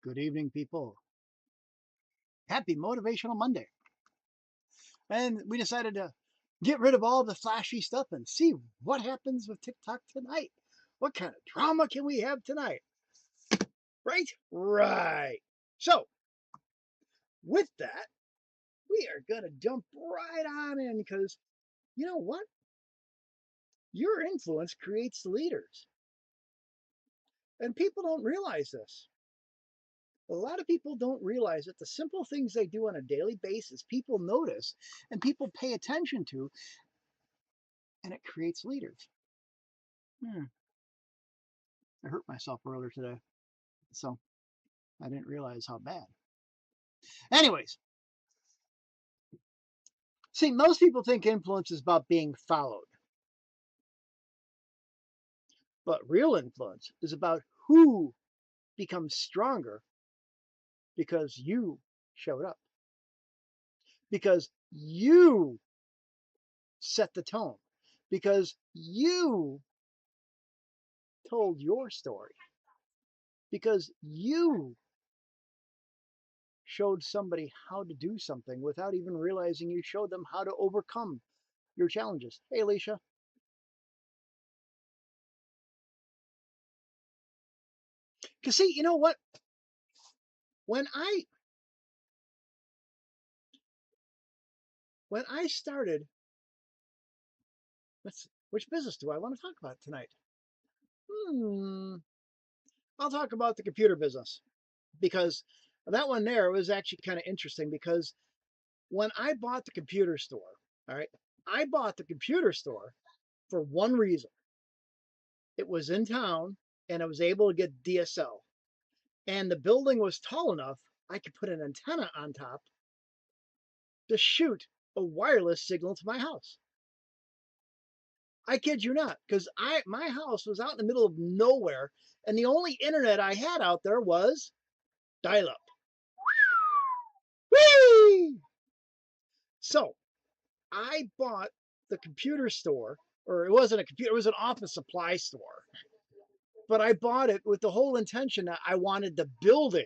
Good evening, people. Happy Motivational Monday. And we decided to get rid of all the flashy stuff and see what happens with TikTok tonight. What kind of drama can we have tonight? Right? Right. So, with that, we are going to jump right on in because you know what? Your influence creates leaders. And people don't realize this. A lot of people don't realize that the simple things they do on a daily basis, people notice and people pay attention to, and it creates leaders. Hmm. I hurt myself earlier today, so I didn't realize how bad. Anyways, see, most people think influence is about being followed, but real influence is about who becomes stronger because you showed up, because you set the tone, because you told your story, because you showed somebody how to do something without even realizing you showed them how to overcome your challenges. Hey, Alicia. Because see, you know what? When I when I started, which business do I want to talk about tonight? Hmm, I'll talk about the computer business because that one there was actually kind of interesting because when I bought the computer store, all right, I bought the computer store for one reason. It was in town and I was able to get DSL. And the building was tall enough I could put an antenna on top to shoot a wireless signal to my house. I kid you not, because my house was out in the middle of nowhere, and the only internet I had out there was dial-up. Whee! So I bought the computer store, or it wasn't a computer, it was an office supply store. But I bought it with the whole intention that I wanted the building,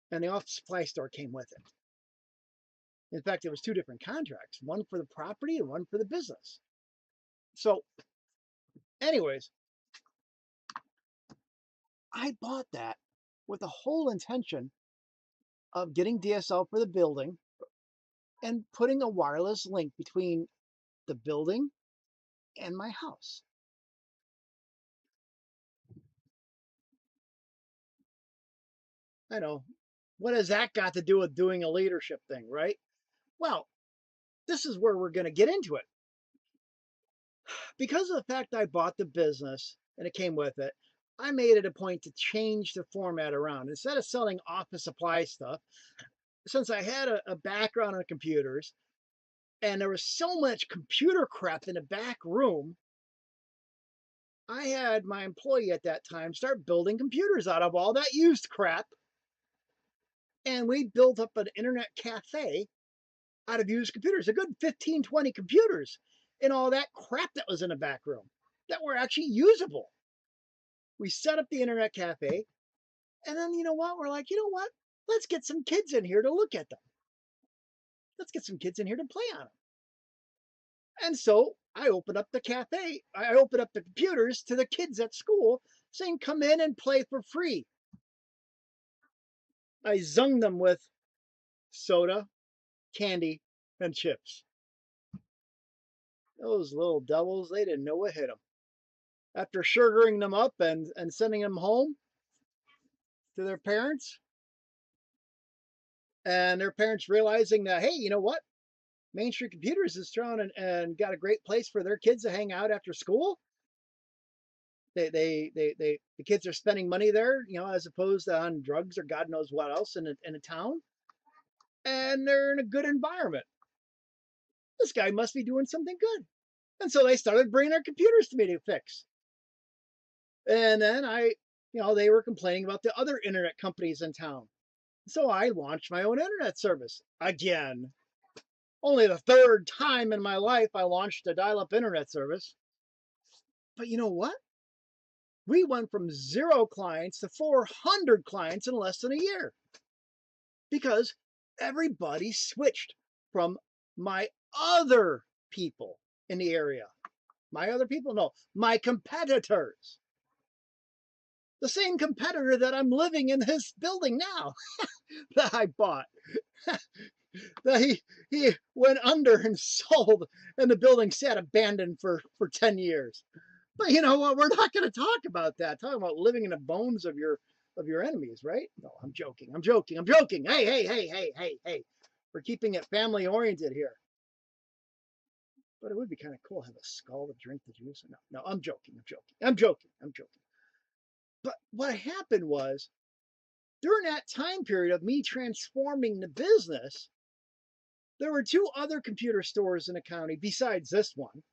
and the office supply store came with it. In fact, it was two different contracts, one for the property and one for the business. So, anyways, I bought that with the whole intention of getting DSL for the building and putting a wireless link between the building and my house. I know. What has that got to do with doing a leadership thing, right? Well, this is where we're going to get into it. Because of the fact I bought the business and it came with it, I made it a point to change the format around. Instead of selling office supply stuff, since I had a background in computers and there was so much computer crap in the back room, I had my employee at that time start building computers out of all that used crap. And we built up an internet cafe out of used computers, a good 15, 20 computers, and all that crap that was in the back room that were actually usable. We set up the internet cafe, and then you know what? We're like, you know what? Let's get some kids in here to look at them. Let's get some kids in here to play on them. And so I opened up the cafe. I opened up the computers to the kids at school saying, come in and play for free. I zung them with soda, candy, and chips. Those little devils, they didn't know what hit them. After sugaring them up and sending them home to their parents, and their parents realizing that, hey, you know what? Main Street Computers is throwing and got a great place for their kids to hang out after school. The kids are spending money there, you know, as opposed to on drugs or God knows what else in a town, and they're in a good environment. This guy must be doing something good, and so they started bringing their computers to me to fix. And then they were complaining about the other internet companies in town, so I launched my own internet service again. Only the third time in my life I launched a dial-up internet service. But you know what? We went from 0 clients to 400 clients in less than a year because everybody switched from my other people in the area. My other people? No, my competitors. The same competitor that I'm living in his building now that I bought. That he went under and sold, and the building sat abandoned for 10 years. But you know what? We're not going to talk about that. Talk about living in the bones of your enemies, right? No, I'm joking. I'm joking. I'm joking. Hey, hey, hey, hey, hey, hey. We're keeping it family oriented here. But it would be kind of cool to have a skull to drink the juice. No, no, I'm joking. I'm joking. I'm joking. I'm joking. But what happened was during that time period of me transforming the business, there were two other computer stores in the county besides this one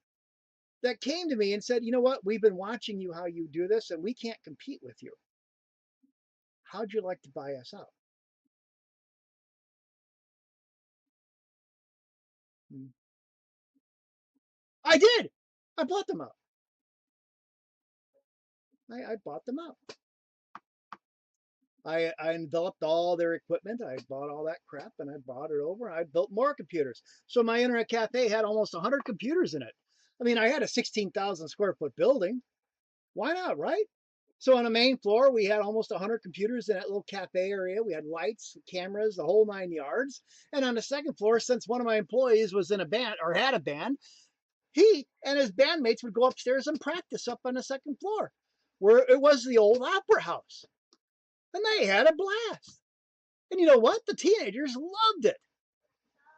that came to me and said, you know what, we've been watching you how you do this and we can't compete with you. How'd you like to buy us out? Hmm. I did. I bought them out. I bought them out. I enveloped all their equipment. I bought all that crap and I brought it over. I built more computers. So my internet cafe had almost 100 computers in it. I mean, I had a 16,000 square foot building. Why not, right? So on the main floor, we had almost 100 computers in that little cafe area. We had lights, cameras, the whole 9 yards. And on the second floor, since one of my employees was in a band or had a band, he and his bandmates would go upstairs and practice up on the second floor, where it was the old opera house. And they had a blast. And you know what? The teenagers loved it.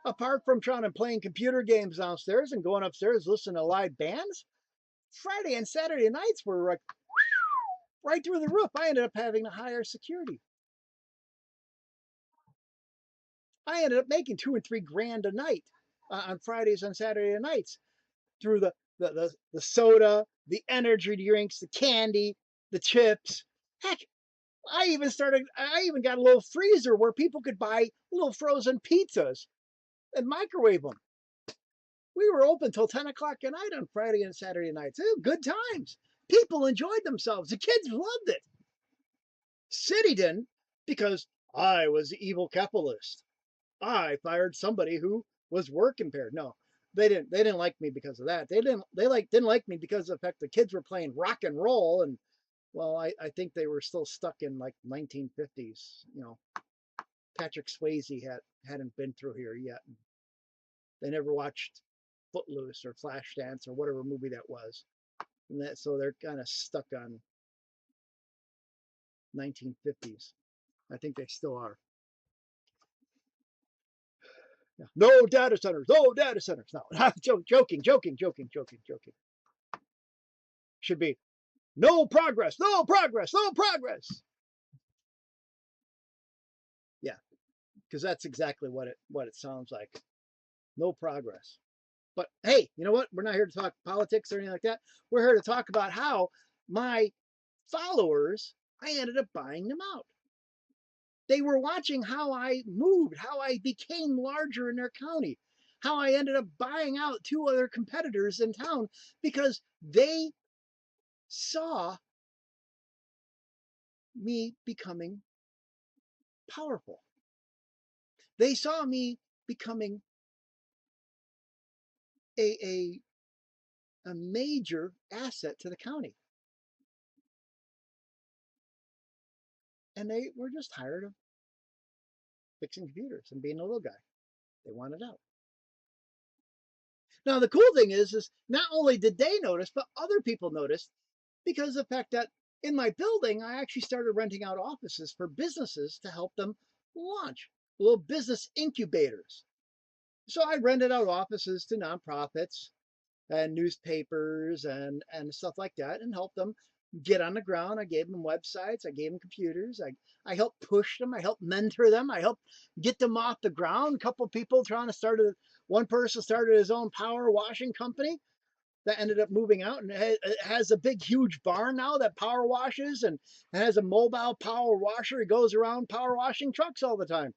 Apart from trying to playing computer games downstairs and going upstairs listening to live bands, Friday and Saturday nights were like right through the roof. I ended up having to hire security. I ended up making 2 and 3 grand a night on Fridays and Saturday nights through the soda, the energy drinks, the candy, the chips. Heck, I even got a little freezer where people could buy little frozen pizzas and microwave them. We were open till 10 o'clock at night on Friday and Saturday nights. Good times. People enjoyed themselves. The kids loved it. City didn't because I was the evil capitalist. I fired somebody who was work impaired. No, they didn't like me because of that. Didn't like me because of the fact the kids were playing rock and roll and well, I think they were still stuck in like 1950s. You know, Patrick Swayze hadn't been through here yet. They never watched Footloose or Flashdance or whatever movie that was. And that so they're kind of stuck on 1950s. I think they still are. Yeah. No data centers. No data centers. No, joking, joking, joking, joking, joking. Should be no progress, no progress, no progress. Yeah, because that's exactly what it sounds like. No progress. But hey, you know what? We're not here to talk politics or anything like that. We're here to talk about how my followers, I ended up buying them out. They were watching how I moved, how I became larger in their county, how I ended up buying out two other competitors in town because they saw me becoming powerful. They saw me becoming a, a major asset to the county. And they were just tired of fixing computers and being a little guy. They wanted out. Now the cool thing is not only did they notice, but other people noticed because of the fact that in my building, I actually started renting out offices for businesses to help them launch little business incubators. So I rented out offices to nonprofits and newspapers and stuff like that and helped them get on the ground. I gave them websites. I gave them computers. I helped push them. I helped mentor them. I helped get them off the ground. A couple of people trying to start one person started his own power washing company that ended up moving out and it has a big, huge barn now that power washes and has a mobile power washer. He goes around power washing trucks all the time.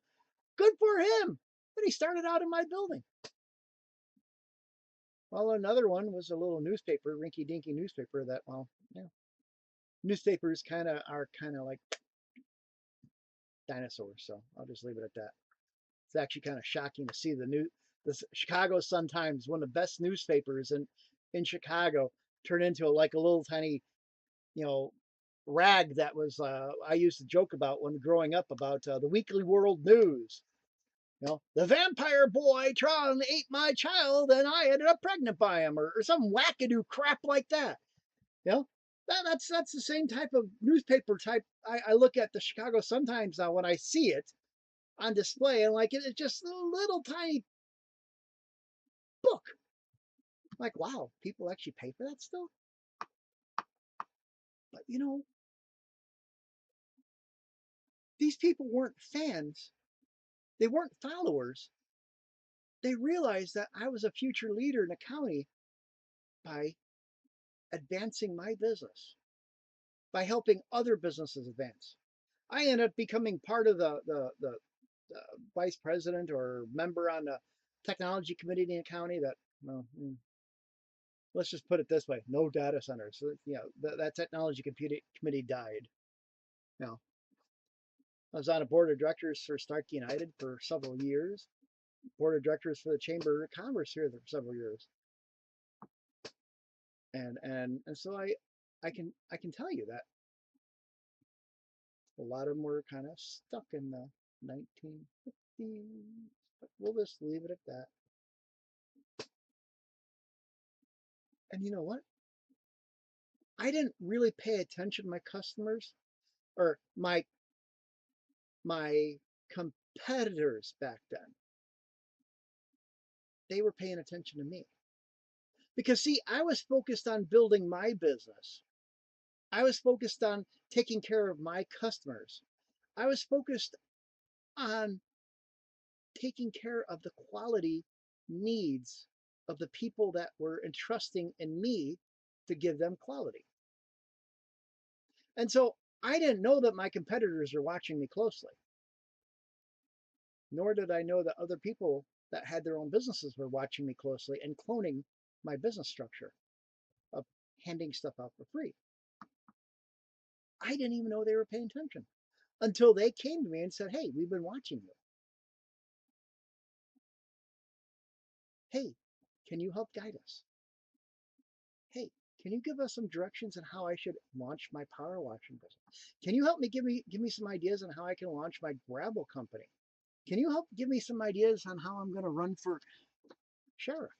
Good for him. But he started out in my building. Well, another one was a little newspaper, rinky dinky newspaper that, well, yeah. Newspapers kind of like dinosaurs, so I'll just leave it at that. It's actually kind of shocking to see the Chicago Sun Times, one of the best newspapers in Chicago, turn into like a little tiny, you know, rag that was I used to joke about when growing up about the Weekly World News. The vampire boy tried and ate my child, and I ended up pregnant by him, or some wackadoo crap like that. You know, that's the same type of newspaper type. I look at the Chicago Sun Times now when I see it on display, and like it's just a little tiny book. Like, wow, people actually pay for that still. But these people weren't fans. They weren't followers. They realized that I was a future leader in the county by advancing my business, by helping other businesses advance. I ended up becoming part of the vice president or member on the technology committee in the county that, well, let's just put it this way, no data centers. So, that technology committee died. Now, I was on a board of directors for Stark United for several years, board of directors for the Chamber of Commerce here for several years. And so I can tell you that a lot of them were kind of stuck in the 1950s, but we'll just leave it at that. And you know what? I didn't really pay attention to my customers or my competitors back then. They were paying attention to me. Because see, I was focused on building my business. I was focused on taking care of my customers. I was focused on taking care of the quality needs of the people that were entrusting in me to give them quality. And so I didn't know that my competitors were watching me closely, nor did I know that other people that had their own businesses were watching me closely and cloning my business structure of handing stuff out for free. I didn't even know they were paying attention until they came to me and said, hey, we've been watching you. Hey, can you help guide us? Hey, can you give us some directions on how I should launch my power washing business? Can you help me give me some ideas on how I can launch my gravel company? Can you help give me some ideas on how I'm going to run for sheriff?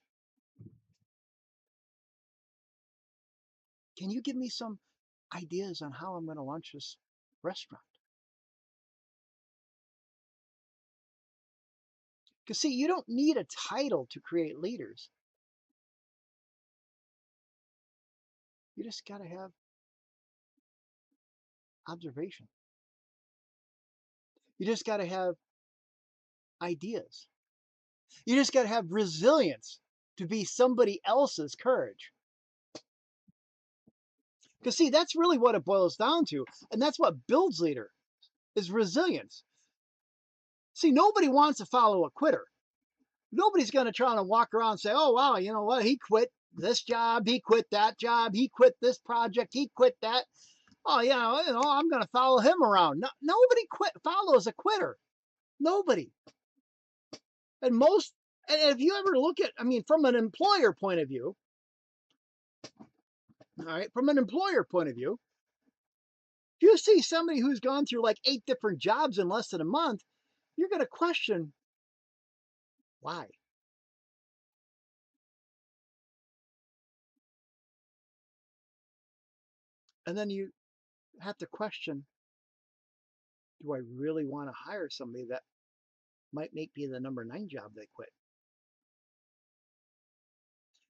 Can you give me some ideas on how I'm going to launch this restaurant? Because see, you don't need a title to create leaders. You just got to have observation. You just got to have ideas. You just got to have resilience to be somebody else's courage. Because see, that's really what it boils down to. And that's what builds leader is resilience. See, nobody wants to follow a quitter. Nobody's going to try to walk around and say, oh, wow, you know what? He quit this job. He quit that job. He quit this project. He quit that. Oh, yeah, I'm going to follow him around. No, nobody follows a quitter. Nobody. And if you ever look at, I mean, from an employer point of view, all right, from an employer point of view, if you see somebody who's gone through like 8 different jobs in less than a month, you're going to question why. And then you have to question, do I really want to hire somebody that might make me the number 9 job they quit?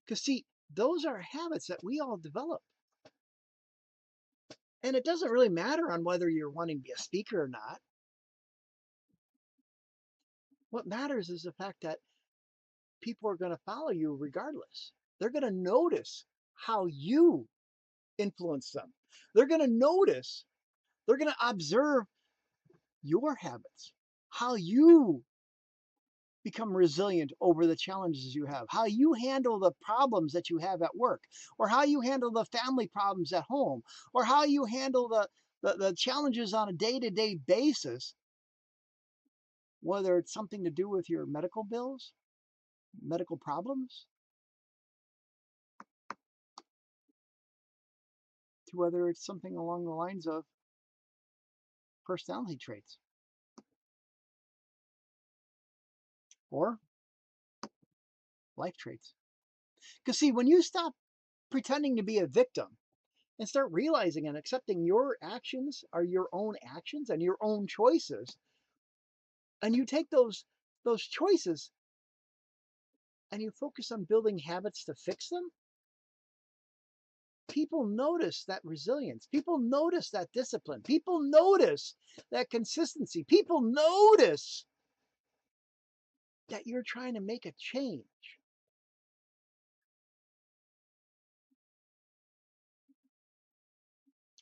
Because see, those are habits that we all develop. And it doesn't really matter on whether you're wanting to be a speaker or not. What matters is the fact that people are going to follow you regardless. They're going to notice how you influence them. They're going to notice, they're going to observe your habits, how you become resilient over the challenges you have, how you handle the problems that you have at work, or how you handle the family problems at home, or how you handle the challenges on a day-to-day basis, whether it's something to do with your medical bills, medical problems, to whether it's something along the lines of personality traits or life traits. Because, see, when you stop pretending to be a victim and start realizing and accepting your actions are your own actions and your own choices, and you take those choices and you focus on building habits to fix them, people notice that resilience. People notice that discipline. People notice that consistency. People notice that you're trying to make a change.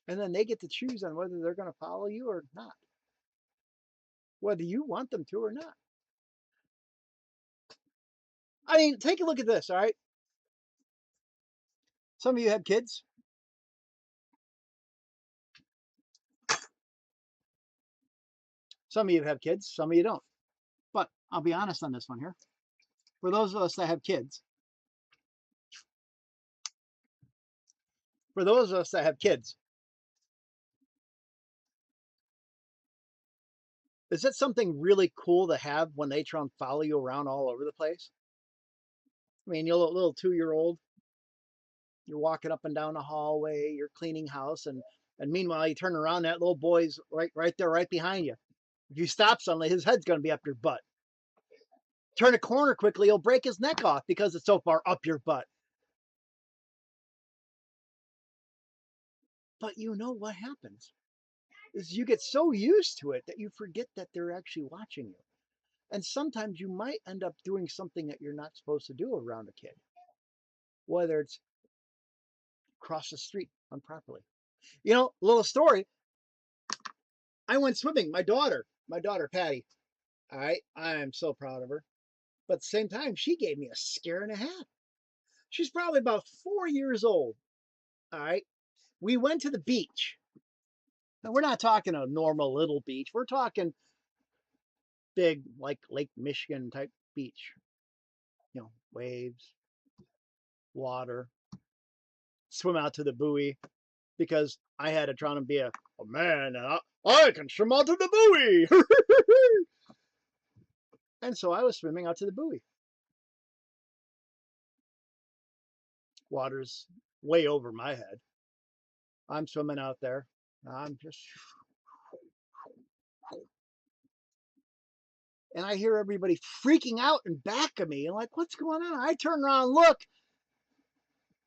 And then they get to choose on whether they're going to follow you or not, whether you want them to or not. I mean, take a look at this, all right? Some of you have kids. Some of you have kids. Some of you don't. But I'll be honest on this one here. For those of us that have kids, for those of us that have kids, is it something really cool to have when they try and follow you around all over the place? I mean, you're a little 2-year old, you're walking up and down the hallway, you're cleaning house, and meanwhile you turn around, that little boy's right there, right behind you. If you stop suddenly, his head's going to be up your butt. Turn a corner quickly, he'll break his neck off because it's so far up your butt. But you know what happens is you get so used to it that you forget that they're actually watching you. And sometimes you might end up doing something that you're not supposed to do around a kid, whether it's cross the street improperly. You know, a little story. I went swimming. My daughter Patty. All right, I am so proud of her. But at the same time, she gave me a scare and a half. She's probably about 4 years old. All right, we went to the beach. Now we're not talking a normal little beach. We're talking big, like Lake Michigan type beach. You know, waves, water. Swim out to the buoy because I had to try to be a man and I can swim out to the buoy. And so I was swimming out to the buoy. Water's way over my head. I'm swimming out there. I'm just, and I hear everybody freaking out in back of me. I'm like, what's going on? I turn around and look,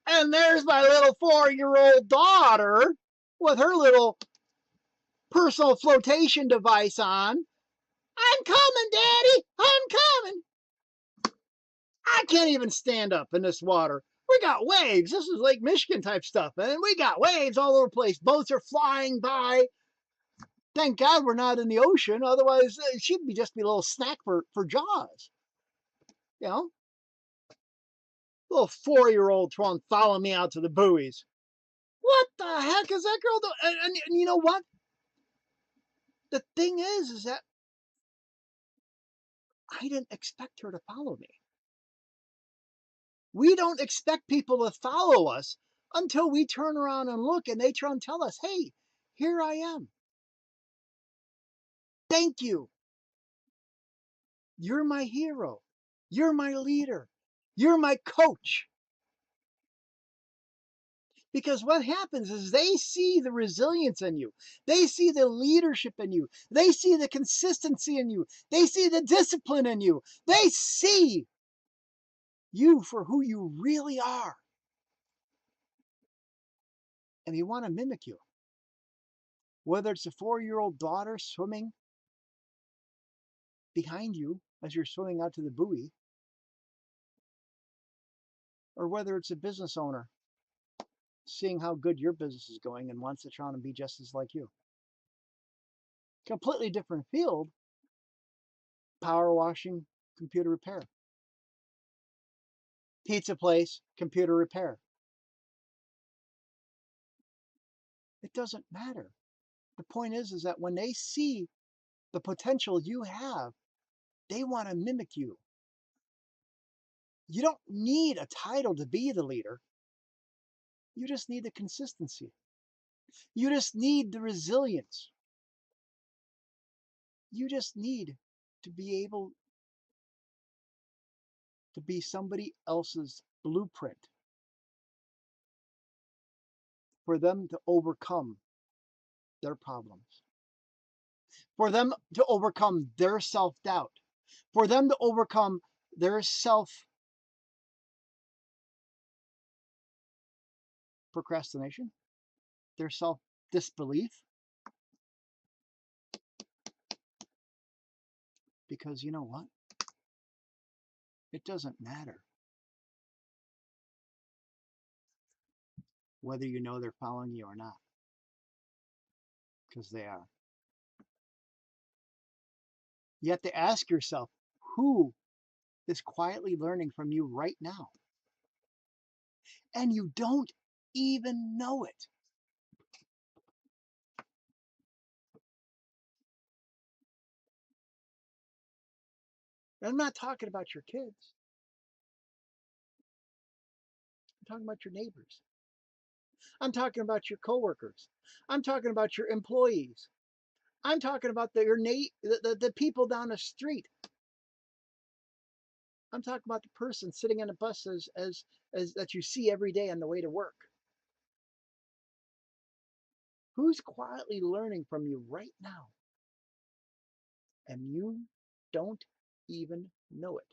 and there's my little 4-year-old daughter with her little personal flotation device on. I'm coming, Daddy. I'm coming. I can't even stand up in this water. We got waves. This is Lake Michigan type stuff. And we got waves all over the place. Boats are flying by. Thank God we're not in the ocean. Otherwise, she'd just be a little snack for Jaws. You know? Little 4-year-old trying to follow me out to the buoys. What the heck is that girl doing? And you know what? The thing is that I didn't expect her to follow me. We don't expect people to follow us until we turn around and look and they try and tell us, hey, here I am. Thank you. You're my hero. You're my leader. You're my coach. Because what happens is they see the resilience in you. They see the leadership in you. They see the consistency in you. They see the discipline in you. They see you for who you really are. And they want to mimic you. Whether it's a 4-year-old daughter swimming behind you as you're swimming out to the buoy, or whether it's a business owner seeing how good your business is going and wants to try and be just as like you. Completely different field. Power washing, computer repair. Pizza place, computer repair. It doesn't matter. The point is that when they see the potential you have, they want to mimic you. You don't need a title to be the leader. You just need the consistency. You just need the resilience. You just need to be able to be somebody else's blueprint for them to overcome their problems, for them to overcome their self-doubt, for them to overcome their self-procrastination, their self-disbelief. Because you know what? It doesn't matter whether you know they're following you or not, because they are. You have to ask yourself, who is quietly learning from you right now? And you don't even know it. And I'm not talking about your kids. I'm talking about your neighbors. I'm talking about your coworkers. I'm talking about your employees. I'm talking about the people down the street. I'm talking about the person sitting on the bus as that you see every day on the way to work. Who's quietly learning from you right now? And you don't even know it.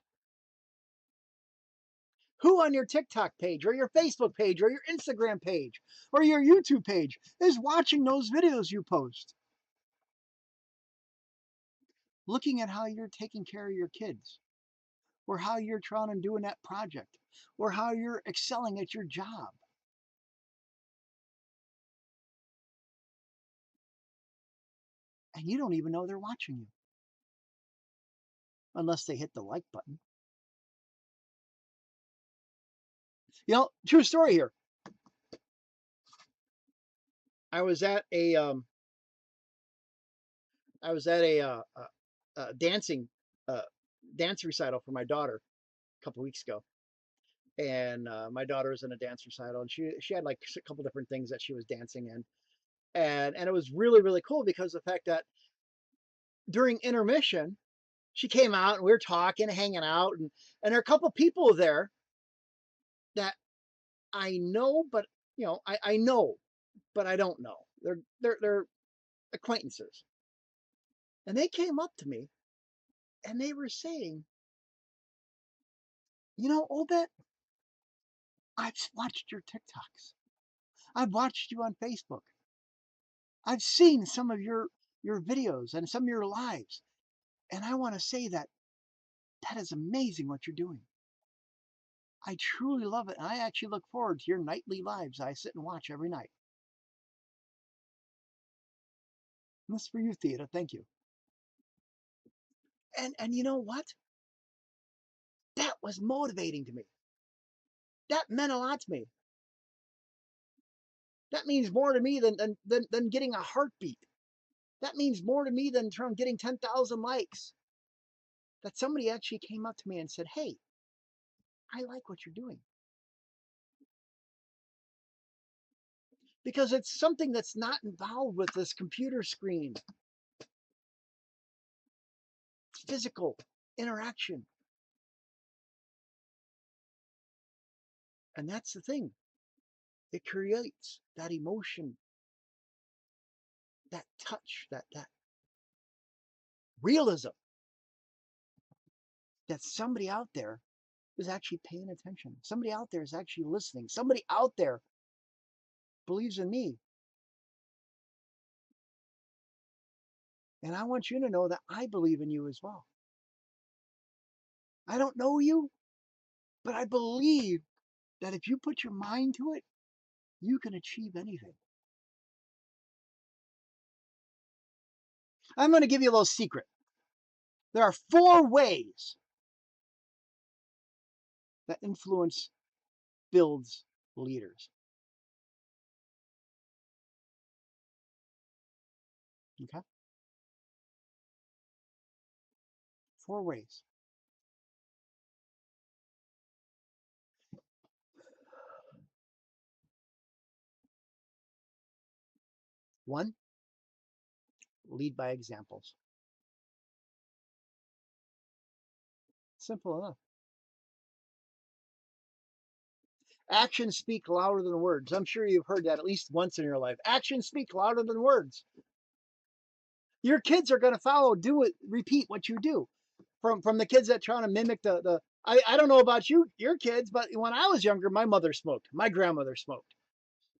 Who on your TikTok page or your Facebook page or your Instagram page or your YouTube page is watching those videos you post? Looking at how you're taking care of your kids, or how you're trying and doing that project, or how you're excelling at your job. And you don't even know they're watching you unless they hit the like button. True story here. I was at a dancing dance recital for my daughter a couple weeks ago, and my daughter was in a dance recital, and she had like a couple different things that she was dancing in, and it was really really cool because the fact that during intermission she came out and we were talking, hanging out, and there are a couple people there that I know, but I know, but I don't know. They're acquaintances, and they came up to me and they were saying, Obet, I've watched your TikToks. I've watched you on Facebook. I've seen some of your videos and some of your lives, and I want to say that is amazing what you're doing. I truly love it, and I actually look forward to your nightly lives I sit and watch every night. And this is for you, Thea. Thank you. And you know what? That was motivating to me. That meant a lot to me. That means more to me than getting a heartbeat. That means more to me than from getting 10,000 likes. That somebody actually came up to me and said, hey, I like what you're doing. Because it's something that's not involved with this computer screen. It's physical interaction. And that's the thing. It creates that emotion, that touch, that realism that somebody out there is actually paying attention. Somebody out there is actually listening. Somebody out there believes in me. And I want you to know that I believe in you as well. I don't know you, but I believe that if you put your mind to it, you can achieve anything. I'm going to give you a little secret. There are 4 ways That influence builds leaders. Okay? 4 ways. One, lead by examples. Simple enough. Actions speak louder than words. I'm sure you've heard that at least once in your life. Actions speak louder than words. Your kids are going to follow, do it, repeat what you do. From the kids that trying to mimic the I don't know about your kids, but when I was younger, my mother smoked, my grandmother smoked,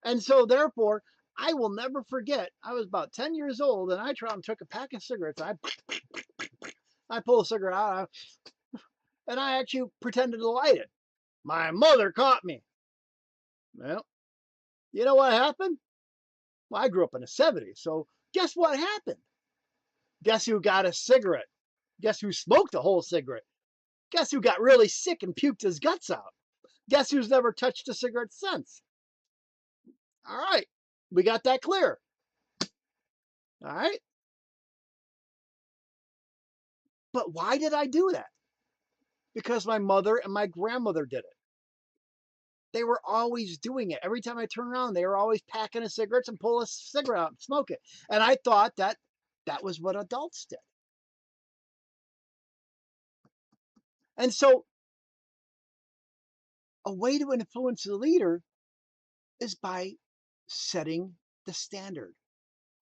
and so therefore I will never forget. I was about 10 years old, and I tried and took a pack of cigarettes. I pulled a cigarette out, and I actually pretended to light it. My mother caught me. Well, you know what happened? Well, I grew up in the '70s, so guess what happened? Guess who got a cigarette? Guess who smoked a whole cigarette? Guess who got really sick and puked his guts out? Guess who's never touched a cigarette since? All right, we got that clear. All right, but why did I do that? Because my mother and my grandmother did it. They were always doing it. Every time I turn around, they were always packing a cigarettes and pull a cigarette out and smoke it. And I thought that that was what adults did. And so a way to influence the leader is by setting the standard,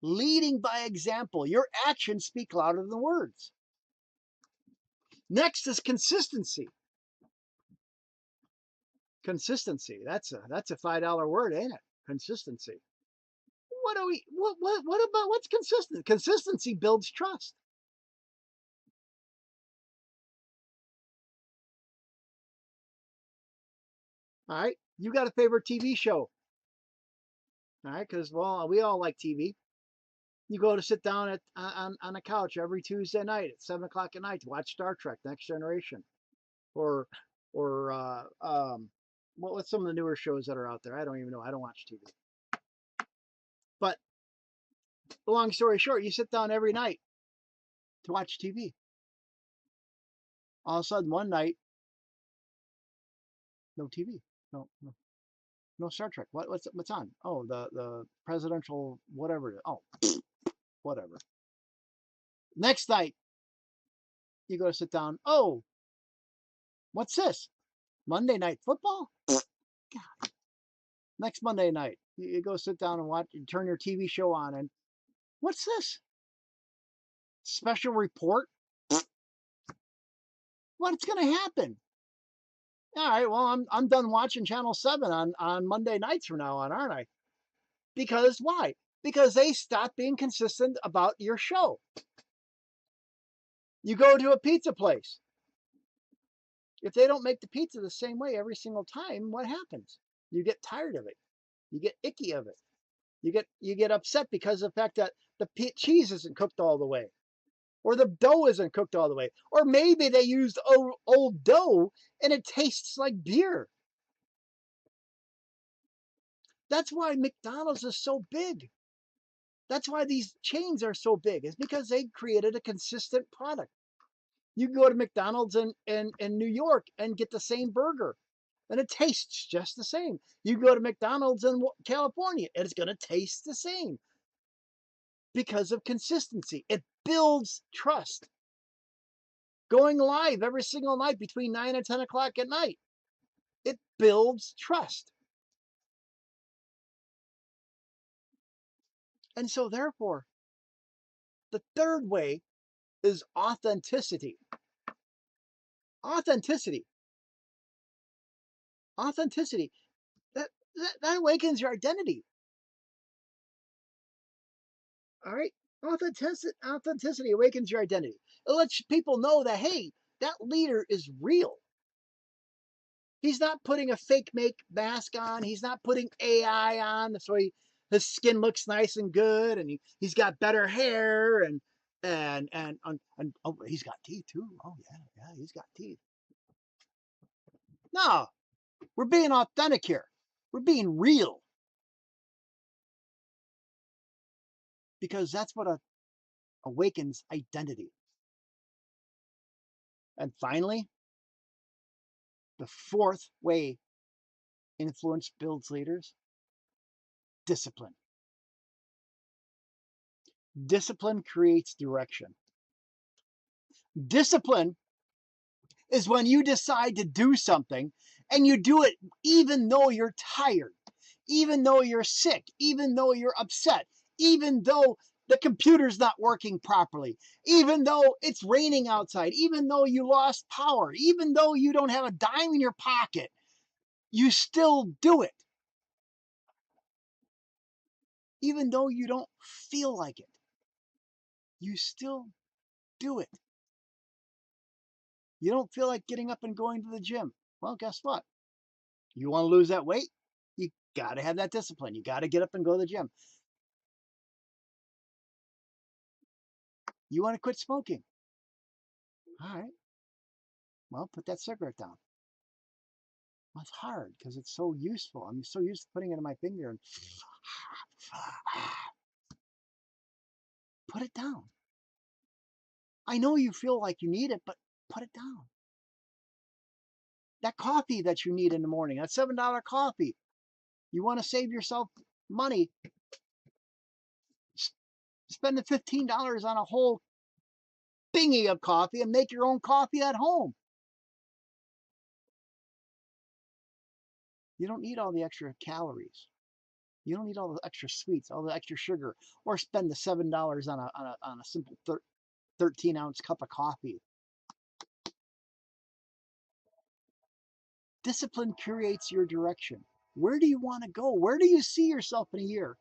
leading by example. Your actions speak louder than words. Next is consistency. Consistency. That's a $5 word, ain't it? Consistency. What are we? What about what's consistent? Consistency builds trust. All right. You got a favorite TV show? All right, because well, we all like TV. You go to sit down on the couch every Tuesday night at 7 o'clock at night to watch Star Trek: Next Generation, or what's some of the newer shows that are out there? I don't even know. I don't watch TV. But long story short, you sit down every night to watch TV. All of a sudden, one night, no TV, no Star Trek. What's on? Oh, the presidential whatever. Oh, whatever. Next night, you go to sit down. Oh, what's this? Monday Night Football? God. Next Monday night, you go sit down and watch. You turn your TV show on, and what's this? Special report? What's going to happen? All right, well, I'm done watching Channel 7 on Monday nights from now on, aren't I? Because why? Because they stopped being consistent about your show. You go to a pizza place. If they don't make the pizza the same way every single time, what happens? You get tired of it. You get icky of it. You get upset because of the fact that the cheese isn't cooked all the way, or the dough isn't cooked all the way, or maybe they used old dough and it tastes like beer. That's why McDonald's is so big. That's why these chains are so big. It's because they created a consistent product. You can go to McDonald's in New York and get the same burger, and it tastes just the same. You go to McDonald's in California, and it's going to taste the same because of consistency. It builds trust. Going live every single night between 9 and 10 o'clock at night, it builds trust. And so, therefore, the third way is authenticity. Authenticity. Authenticity. That awakens your identity. All right. Authenticity awakens your identity. It lets people know that, hey, that leader is real. He's not putting a fake make mask on. He's not putting AI on so his skin looks nice and good, and he's got better hair, and oh, he's got teeth too. Oh yeah, he's got teeth. No, we're being authentic here. We're being real because that's what awakens identity. And finally, the fourth way influence builds leaders: discipline. Discipline creates direction. Discipline is when you decide to do something and you do it even though you're tired, even though you're sick, even though you're upset, even though the computer's not working properly, even though it's raining outside, even though you lost power, even though you don't have a dime in your pocket, you still do it. Even though you don't feel like it, you still do it. You don't feel like getting up and going to the gym. Well, guess what? You want to lose that weight? You got to have that discipline. You got to get up and go to the gym. You want to quit smoking? All right. Well, put that cigarette down. Well, it's hard because it's so useful. I'm so used to putting it in my finger and put it down. I know you feel like you need it, but put it down. That coffee that you need in the morning, that $7 coffee, you want to save yourself money, spend the $15 on a whole thingy of coffee and make your own coffee at home. You don't need all the extra calories. You don't need all the extra sweets, all the extra sugar, or spend the $7 on a simple 13-ounce cup of coffee. Discipline creates your direction. Where do you want to go? Where do you see yourself in a year?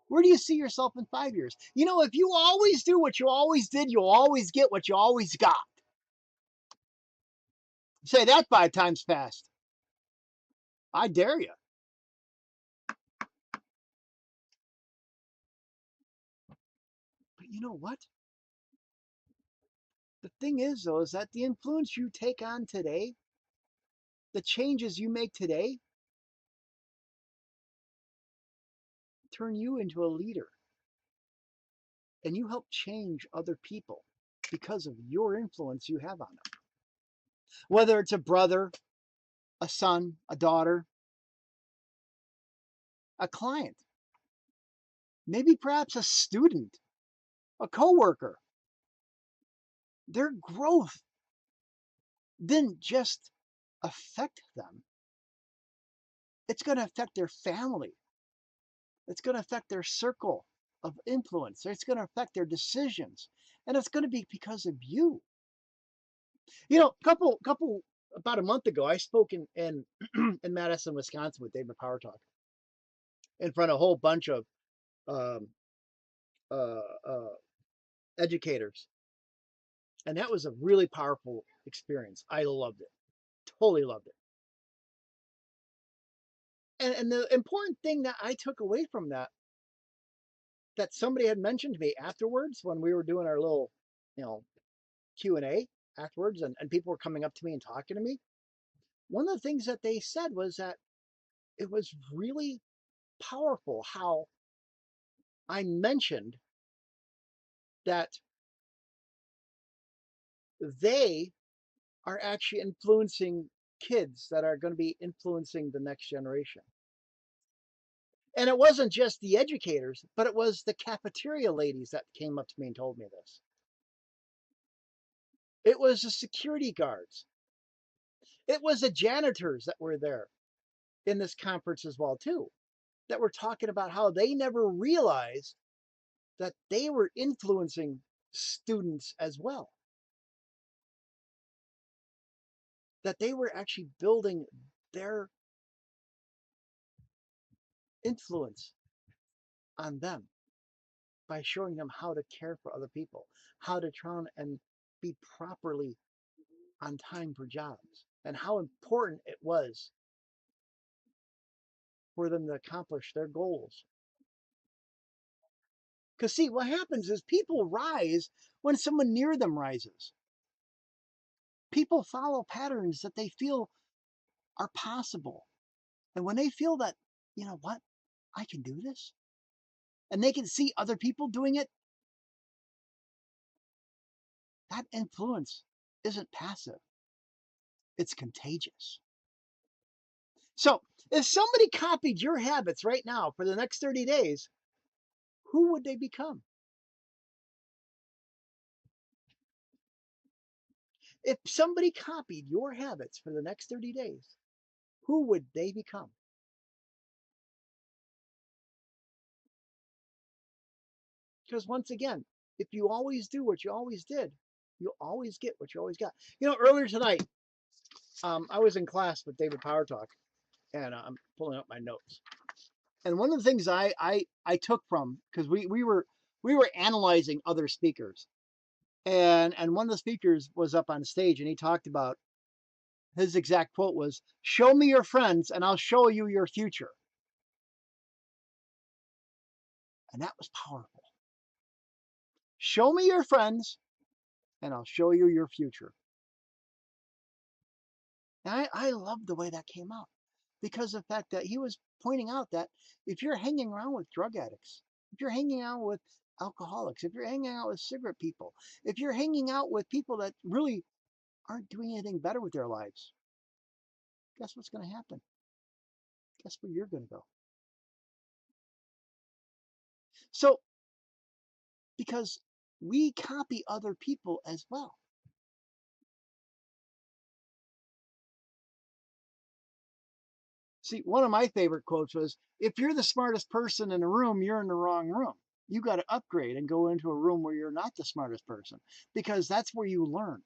Where do you see yourself in 5 years? You know, if you always do what you always did, you'll always get what you always got. Say that 5 times fast. I dare you. But you know what? The thing is, though, is that the influence you take on today, the changes you make today, turn you into a leader. And you help change other people because of your influence you have on them. Whether it's a brother, a son, a daughter, a client, maybe perhaps a student, a coworker. Their growth didn't just affect them. It's going to affect their family. It's going to affect their circle of influence. It's going to affect their decisions. And it's going to be because of you. You know, about a month ago, I spoke in Madison, Wisconsin with David Power Talk in front of a whole bunch of um, uh, uh, educators. And that was a really powerful experience. I loved it. Totally loved it. And the important thing that I took away from that somebody had mentioned to me afterwards when we were doing our little, you know, Q&A afterwards, and people were coming up to me and talking to me. One of the things that they said was that it was really powerful how I mentioned that they are actually influencing kids that are going to be influencing the next generation. And it wasn't just the educators, but it was the cafeteria ladies that came up to me and told me this. It was the security guards. It was the janitors that were there in this conference as well too, that were talking about how they never realized that they were influencing students as well. That they were actually building their influence on them by showing them how to care for other people, how to try and be properly on time for jobs, and how important it was for them to accomplish their goals. Because, see, what happens is people rise when someone near them rises. People follow patterns that they feel are possible. And when they feel that, you know what, I can do this, and they can see other people doing it, that influence isn't passive, it's contagious. So if somebody copied your habits right now for the next 30 days, who would they become? If somebody copied your habits for the next 30 days, who would they become? Because once again, if you always do what you always did, you'll always get what you always got. Earlier tonight, I was in class with David Power Talk, and I'm pulling up my notes. And one of the things I took from, because we were analyzing other speakers, and one of the speakers was up on stage, and he talked about, his exact quote was, "Show me your friends, and I'll show you your future." And that was powerful. Show me your friends, and I'll show you your future. And I love the way that came out, because of the fact that he was pointing out that if you're hanging around with drug addicts, if you're hanging out with alcoholics, if you're hanging out with cigarette people, if you're hanging out with people that really aren't doing anything better with their lives, guess what's going to happen? Guess where you're going to go? So, because we copy other people as well. See, one of my favorite quotes was, if you're the smartest person in a room, you're in the wrong room. You got to upgrade and go into a room where you're not the smartest person, because that's where you learn.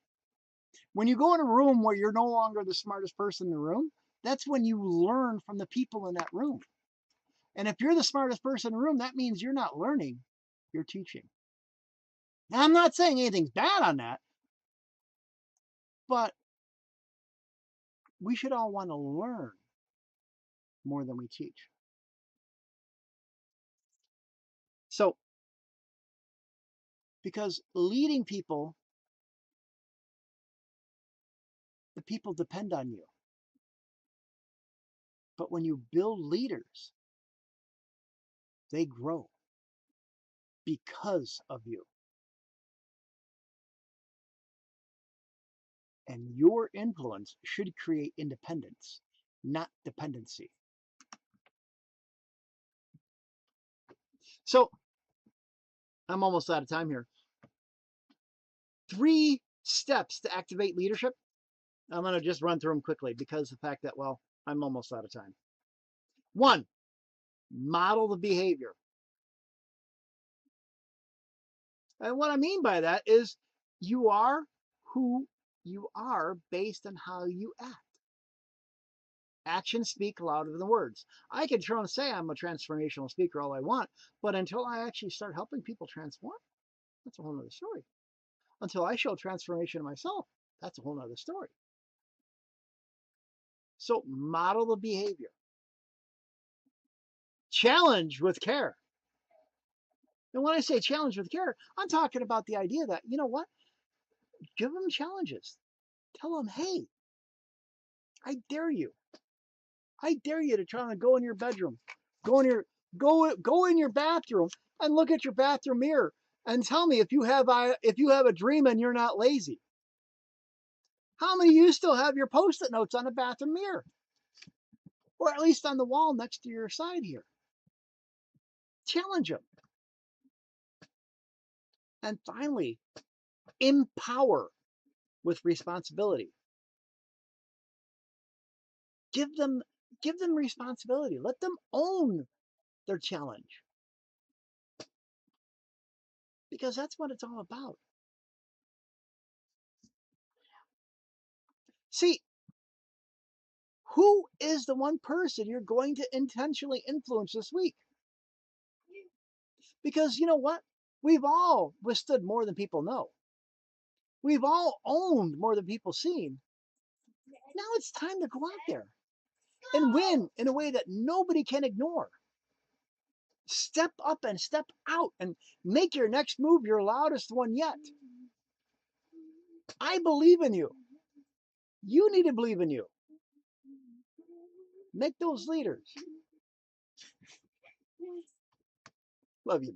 When you go in a room where you're no longer the smartest person in the room, that's when you learn from the people in that room. And if you're the smartest person in the room, that means you're not learning, you're teaching. Now, I'm not saying anything's bad on that, but we should all want to learn more than we teach. So, because leading people, the people depend on you. But when you build leaders, they grow because of you. And your influence should create independence, not dependency. So I'm almost out of time here. 3 steps to activate leadership. I'm going to just run through them quickly, because the fact that, well, I'm almost out of time. 1, model the behavior. And what I mean by that is, you are who you are based on how you act. Actions speak louder than words. I can try and say I'm a transformational speaker all I want, but until I actually start helping people transform, that's a whole other story. Until I show transformation myself, that's a whole other story. So model the behavior. Challenge with care. And when I say challenge with care, I'm talking about the idea that, you know what? Give them challenges. Tell them, hey, I dare you. I dare you to try and go in your bedroom, go in your bathroom and look at your bathroom mirror and tell me if you have a dream and you're not lazy. How many of you still have your post-it notes on the bathroom mirror, or at least on the wall next to your side here? Challenge them. And finally, empower with responsibility. Give them responsibility. Let them own their challenge, because that's what it's all about. See, who is the one person you're going to intentionally influence this week? Because you know what? We've all withstood more than people know. We've all owned more than people seen. Now it's time to go out there and win in a way that nobody can ignore. Step up and step out and make your next move your loudest one yet. I believe in you. You need to believe in you. Make those leaders. Love you, babe.